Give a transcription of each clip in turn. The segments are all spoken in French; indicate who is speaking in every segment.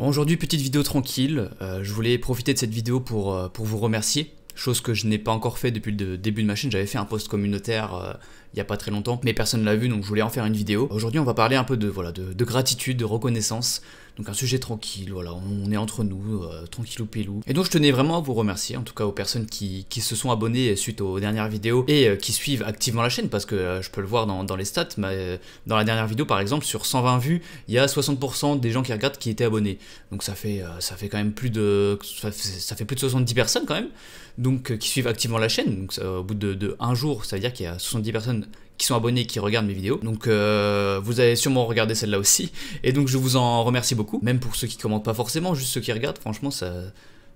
Speaker 1: Bon, aujourd'hui, petite vidéo tranquille. Je voulais profiter de cette vidéo pour vous remercier. Chose que je n'ai pas encore fait depuis le début de ma chaîne. J'avais fait un post communautaire il n'y a pas très longtemps, mais personne ne l'a vu, donc je voulais en faire une vidéo. Aujourd'hui, on va parler un peu de gratitude, de reconnaissance. Donc un sujet tranquille, voilà, on est entre nous, tranquillou pilou. Et donc je tenais vraiment à vous remercier, en tout cas aux personnes qui se sont abonnées suite aux dernières vidéos et qui suivent activement la chaîne, parce que je peux le voir dans les stats, mais dans la dernière vidéo par exemple, sur 120 vues, il y a 60% des gens qui regardent qui étaient abonnés. Donc ça fait quand même plus de 70 personnes quand même, donc qui suivent activement la chaîne. Donc au bout de un jour, ça veut dire qu'il y a 70 personnes qui sont abonnés, qui regardent mes vidéos. Donc vous allez sûrement regarder celle-là aussi. Et donc je vous en remercie beaucoup. Même pour ceux qui commentent pas forcément, juste ceux qui regardent, franchement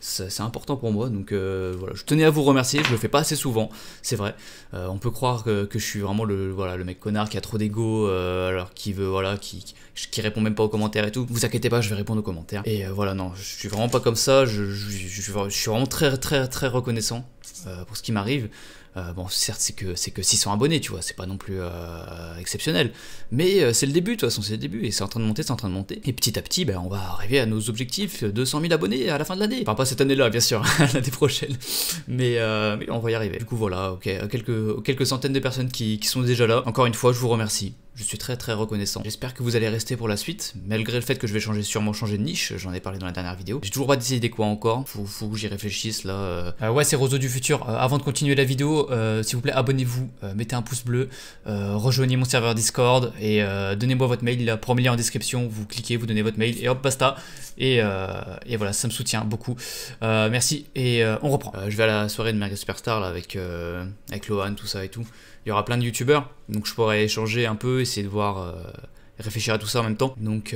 Speaker 1: c'est important pour moi. Donc voilà, je tenais à vous remercier. Je le fais pas assez souvent, c'est vrai. On peut croire que je suis vraiment le mec connard qui a trop d'ego, alors qui veut, qui répond même pas aux commentaires et tout. Vous inquiétez pas, je vais répondre aux commentaires. Et voilà, non, je suis vraiment pas comme ça. Je suis vraiment très reconnaissant pour ce qui m'arrive. Bon, certes, c'est que 600 abonnés, tu vois, c'est pas non plus exceptionnel, mais c'est le début, de toute façon, c'est le début, et c'est en train de monter, c'est en train de monter, et petit à petit, ben, on va arriver à nos objectifs, 200 000 abonnés à la fin de l'année, enfin pas cette année-là, bien sûr, l'année prochaine, mais on va y arriver. Du coup, voilà, ok, quelques centaines de personnes qui sont déjà là. Encore une fois, je vous remercie. Je suis très reconnaissant. J'espère que vous allez rester pour la suite, malgré le fait que je vais sûrement changer de niche, j'en ai parlé dans la dernière vidéo. J'ai toujours pas décidé quoi encore, faut que j'y réfléchisse là. Ouais, c'est Roseau du futur. Avant de continuer la vidéo, s'il vous plaît, abonnez-vous, mettez un pouce bleu, rejoignez mon serveur Discord et donnez-moi votre mail, il a premier lien en description, vous cliquez, vous donnez votre mail et hop, basta. Et voilà, ça me soutient beaucoup. Merci et on reprend. Je vais à la soirée de Mega Superstar là, avec Lohan, tout ça et tout. Il y aura plein de youtubeurs, donc je pourrais échanger un peu, essayer de voir, réfléchir à tout ça en même temps. Donc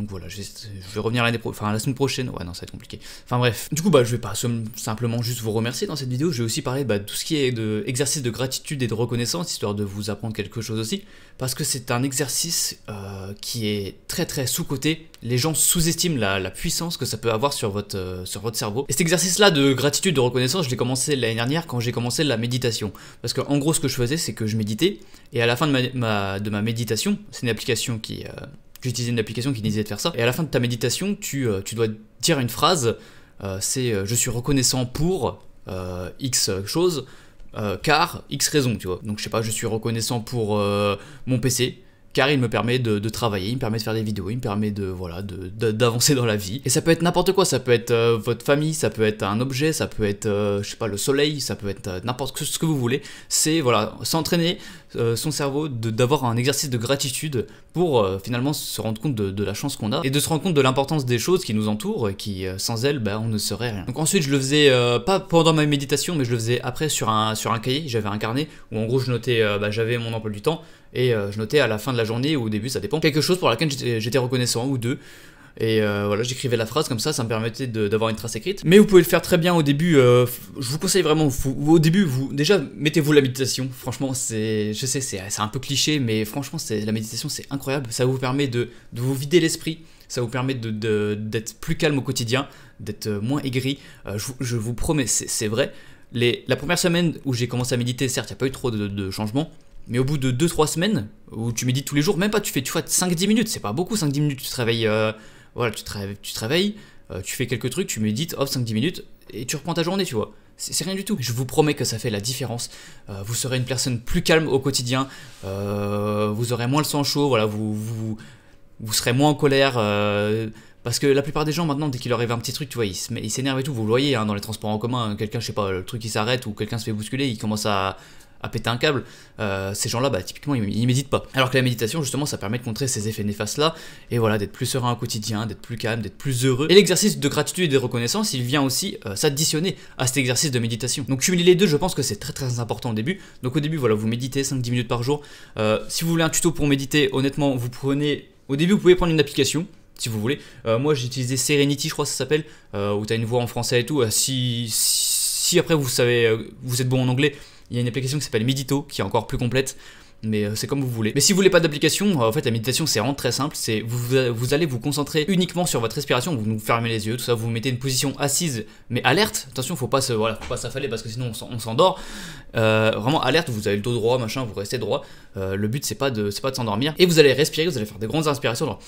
Speaker 1: voilà, je vais revenir la semaine prochaine. Ouais, non, ça va être compliqué. Enfin bref. Du coup, je vais pas simplement juste vous remercier dans cette vidéo. Je vais aussi parler de tout ce qui est exercice de gratitude et de reconnaissance, histoire de vous apprendre quelque chose aussi. Parce que c'est un exercice qui est très sous-coté. Les gens sous-estiment la puissance que ça peut avoir sur votre cerveau. Et cet exercice-là de gratitude, de reconnaissance, je l'ai commencé l'année dernière quand j'ai commencé la méditation. Parce qu'en gros, ce que je faisais, c'est que je méditais. Et à la fin de ma méditation, c'est une application j'utilisais une application qui disait de faire ça. Et à la fin de ta méditation, tu dois dire une phrase. Je suis reconnaissant pour X chose. Car X raison, tu vois. Donc je sais pas, je suis reconnaissant pour mon PC, car il me permet de travailler, il me permet de faire des vidéos, il me permet d'avancer dans la vie. Et ça peut être n'importe quoi, ça peut être votre famille, ça peut être un objet, ça peut être, je sais pas, le soleil, ça peut être n'importe ce que vous voulez. C'est, voilà, s'entraîner son cerveau, d'avoir un exercice de gratitude pour finalement se rendre compte de la chance qu'on a, et de se rendre compte de l'importance des choses qui nous entourent, et qui, sans elles, on ne serait rien. Donc ensuite, je le faisais, pas pendant ma méditation, mais je le faisais après sur un cahier, j'avais un carnet, où en gros je notais, j'avais mon emploi du temps, et je notais à la fin de la journée ou au début, ça dépend, quelque chose pour laquelle j'étais reconnaissant, ou deux. Et voilà, j'écrivais la phrase comme ça me permettait d'avoir une trace écrite. Mais vous pouvez le faire très bien au début, je vous conseille vraiment, au début, déjà, mettez-vous la méditation. Franchement, je sais, c'est un peu cliché, mais franchement, la méditation, c'est incroyable. Ça vous permet de vous vider l'esprit, ça vous permet d'être plus calme au quotidien, d'être moins aigri. Je vous promets, c'est vrai. La première semaine où j'ai commencé à méditer, certes, il n'y a pas eu trop de changements, mais au bout de 2-3 semaines, où tu médites tous les jours, même pas, tu fais 5-10 minutes, c'est pas beaucoup, 5-10 minutes, tu te réveilles, tu te réveilles, tu fais quelques trucs, tu médites, hop, 5-10 minutes, et tu reprends ta journée, tu vois. C'est rien du tout. Je vous promets que ça fait la différence. Vous serez une personne plus calme au quotidien, vous aurez moins le sang chaud, voilà, vous serez moins en colère, parce que la plupart des gens maintenant, dès qu'il leur arrive un petit truc, tu vois, ils s'énervent et tout, vous le voyez, dans les transports en commun, quelqu'un, je sais pas, le truc qui s'arrête, ou quelqu'un se fait bousculer, il commence à péter un câble, ces gens-là, typiquement, ils méditent pas. Alors que la méditation, justement, ça permet de contrer ces effets néfastes-là, et voilà, d'être plus serein au quotidien, d'être plus calme, d'être plus heureux. Et l'exercice de gratitude et de reconnaissance, il vient aussi s'additionner à cet exercice de méditation. Donc cumuler les deux, je pense que c'est très important au début. Donc au début, voilà, vous méditez 5-10 minutes par jour. Si vous voulez un tuto pour méditer, honnêtement, au début, vous pouvez prendre une application, si vous voulez. Moi, j'ai utilisé Serenity, je crois que ça s'appelle, où tu as une voix en français et tout. Si après, vous êtes bon en anglais, il y a une application qui s'appelle Medito, qui est encore plus complète, mais c'est comme vous voulez. Mais si vous voulez pas d'application, en fait la méditation c'est vraiment très simple, vous allez vous concentrer uniquement sur votre respiration, vous fermez les yeux, tout ça, vous vous mettez une position assise, mais alerte, attention, faut pas s'affaler parce que sinon on s'endort, vraiment alerte, vous avez le dos droit, machin, vous restez droit, le but c'est pas de s'endormir, et vous allez respirer, vous allez faire des grandes inspirations, genre...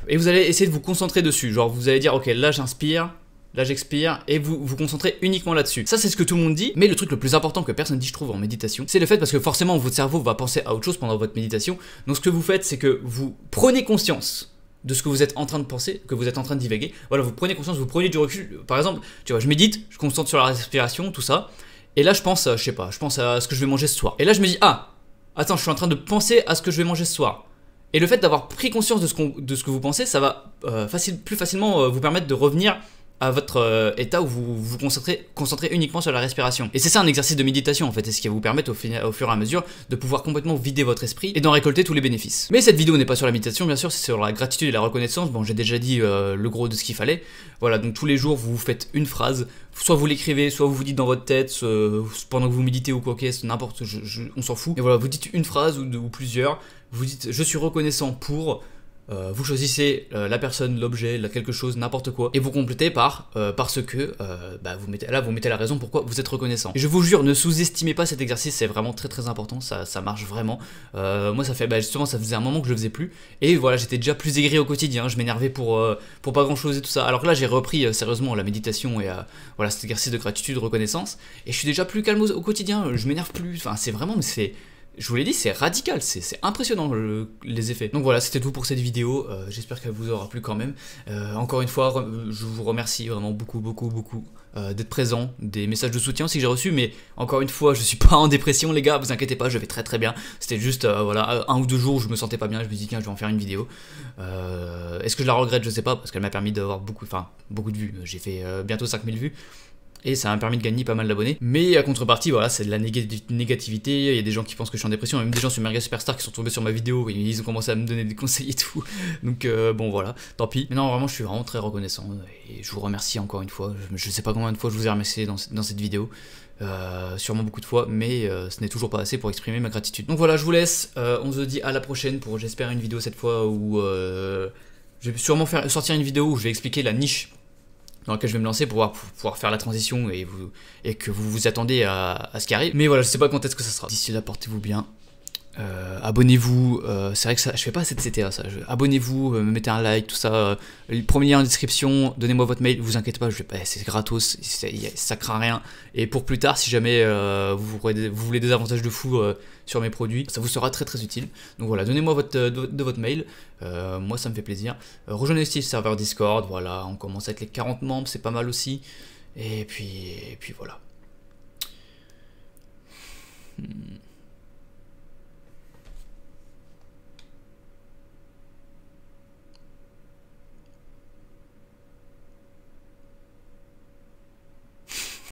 Speaker 1: Et vous allez essayer de vous concentrer dessus. Genre vous allez dire ok là j'inspire, là j'expire, et vous vous concentrez uniquement là-dessus. Ça c'est ce que tout le monde dit, mais le truc le plus important que personne dit je trouve en méditation, c'est le fait parce que forcément votre cerveau va penser à autre chose pendant votre méditation. Donc ce que vous faites c'est que vous prenez conscience de ce que vous êtes en train de penser, que vous êtes en train de divaguer. Voilà, vous prenez conscience, vous prenez du recul. Par exemple, tu vois, je médite, je concentre sur la respiration, tout ça, et là je pense, je sais pas, je pense à ce que je vais manger ce soir. Et là je me dis ah, attends, je suis en train de penser à ce que je vais manger ce soir. Et le fait d'avoir pris conscience de ce que vous pensez, ça va plus facilement vous permettre de revenir à votre état où vous vous concentrez uniquement sur la respiration. Et c'est ça un exercice de méditation en fait, et ce qui va vous permettre au fur et à mesure de pouvoir complètement vider votre esprit et d'en récolter tous les bénéfices. Mais cette vidéo n'est pas sur la méditation bien sûr, c'est sur la gratitude et la reconnaissance. Bon, j'ai déjà dit le gros de ce qu'il fallait. Voilà, donc tous les jours vous faites une phrase, soit vous l'écrivez, soit vous vous dites dans votre tête, pendant que vous méditez ou quoi, ok, n'importe, on s'en fout. Et voilà, vous dites une phrase ou plusieurs, vous dites je suis reconnaissant pour... vous choisissez la personne, l'objet, quelque chose, n'importe quoi, et vous complétez par parce que vous mettez la raison pourquoi vous êtes reconnaissant. Et je vous jure, ne sous-estimez pas cet exercice, c'est vraiment très très important, ça marche vraiment. Moi ça fait justement ça faisait un moment que je le faisais plus, et voilà, j'étais déjà plus aigri au quotidien, je m'énervais pour pas grand chose et tout ça. Alors que là j'ai repris sérieusement la méditation et voilà, cet exercice de gratitude, de reconnaissance, et je suis déjà plus calme au quotidien, je m'énerve plus, enfin c'est vraiment, je vous l'ai dit, c'est radical, c'est impressionnant les effets. Donc voilà, c'était tout pour cette vidéo, j'espère qu'elle vous aura plu quand même. Encore une fois, je vous remercie vraiment beaucoup d'être présent, des messages de soutien aussi que j'ai reçus, mais encore une fois, je suis pas en dépression les gars, vous inquiétez pas, je vais très très bien. C'était juste, voilà, 1 ou 2 jours où je me sentais pas bien, je me dis tiens, je vais en faire une vidéo. Est-ce que je la regrette? Je sais pas, parce qu'elle m'a permis d'avoir beaucoup de vues, j'ai fait bientôt 5000 vues. Et ça m'a permis de gagner pas mal d'abonnés. Mais à contrepartie, voilà, c'est de la négativité. Il y a des gens qui pensent que je suis en dépression, même des gens sur Merguez Superstar qui sont tombés sur ma vidéo et ils ont commencé à me donner des conseils et tout. Donc bon voilà, tant pis. Mais non, vraiment, je suis vraiment très reconnaissant et je vous remercie encore une fois. Je sais pas combien de fois je vous ai remercié dans cette vidéo. Sûrement beaucoup de fois, mais ce n'est toujours pas assez pour exprimer ma gratitude. Donc voilà, je vous laisse. On se dit à la prochaine pour, j'espère, une vidéo cette fois où je vais sûrement sortir une vidéo où je vais expliquer la niche dans laquelle je vais me lancer pour pouvoir faire la transition et que vous vous attendez à ce qui arrive. Mais voilà, je sais pas quand est-ce que ça sera. D'ici là, portez-vous bien. Abonnez-vous, c'est vrai que ça, je fais pas cette CTA ça. Abonnez-vous, me mettez un like, tout ça. Le premier lien en description, donnez-moi votre mail, vous inquiétez pas, c'est gratos, ça craint rien. Et pour plus tard, si jamais vous voulez des avantages de fou sur mes produits, ça vous sera très très utile. Donc voilà, donnez-moi votre mail, moi ça me fait plaisir. Rejoignez aussi le serveur Discord, voilà, on commence avec les 40 membres, c'est pas mal aussi. Et puis voilà.